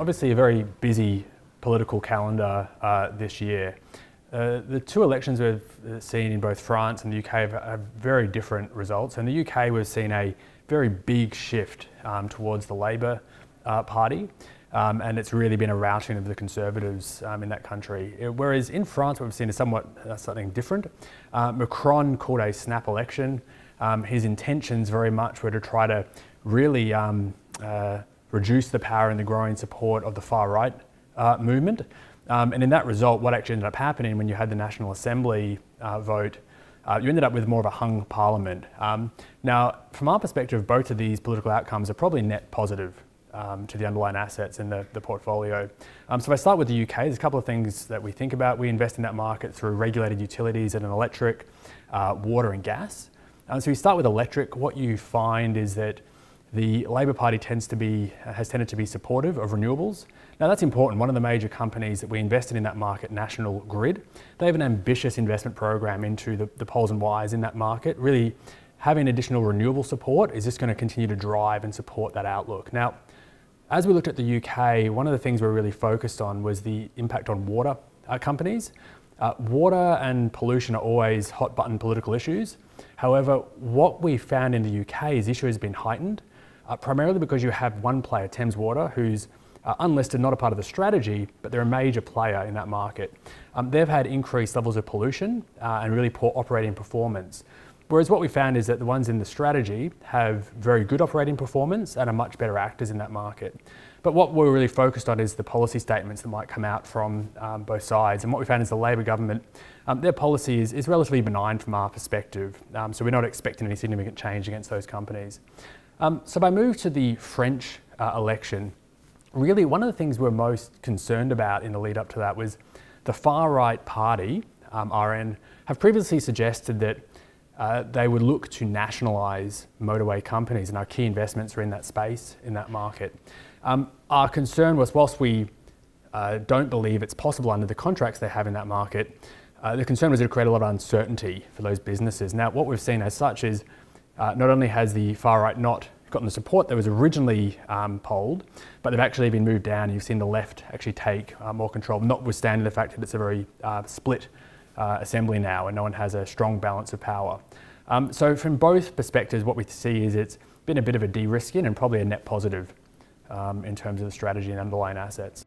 obviously a very busy political calendar this year. The two elections we've seen in both France and the UK have very different results. In the UK, we've seen a very big shift towards the Labour Party, and it's really been a routing of the Conservatives in that country. Whereas in France, what we've seen is something different. Macron called a snap election. His intentions very much were to try to really reduce the power and the growing support of the far-right movement. And in that result, what actually ended up happening when you had the National Assembly vote, you ended up with more of a hung parliament. Now, from our perspective, both of these political outcomes are probably net positive to the underlying assets in the portfolio. So if I start with the UK, there's a couple of things that we think about. We invest in that market through regulated utilities and electric, water and gas. So we start with electric. What you find is that the Labour Party has tended to be supportive of renewables. Now that's important. One of the major companies that we invested in that market, National Grid, they have an ambitious investment program into the poles and wires in that market. Really having additional renewable support is just going to continue to drive and support that outlook. Now, as we looked at the UK, one of the things we're really focused on was the impact on water companies. Water and pollution are always hot button political issues. However, what we found in the UK is the issue has been heightened, primarily because you have one player, Thames Water, who's unlisted, not a part of the strategy, but they're a major player in that market. They've had increased levels of pollution and really poor operating performance. Whereas what we found is that the ones in the strategy have very good operating performance and are much better actors in that market. But what we're really focused on is the policy statements that might come out from both sides. And what we found is the Labor government, their policy is relatively benign from our perspective. So we're not expecting any significant change against those companies. So if I move to the French election, really one of the things we're most concerned about in the lead up to that was the far-right party, RN, have previously suggested that they would look to nationalise motorway companies, and our key investments are in that space, in that market. Our concern was, whilst we don't believe it's possible under the contracts they have in that market, the concern was it would create a lot of uncertainty for those businesses. Now, what we've seen as such is not only has the far-right not gotten the support that was originally polled, but they've actually been moved down. You've seen the left actually take more control, notwithstanding the fact that it's a very split assembly now and no one has a strong balance of power. So from both perspectives, what we see is it's been a bit of a de-risking and probably a net positive in terms of the strategy and underlying assets.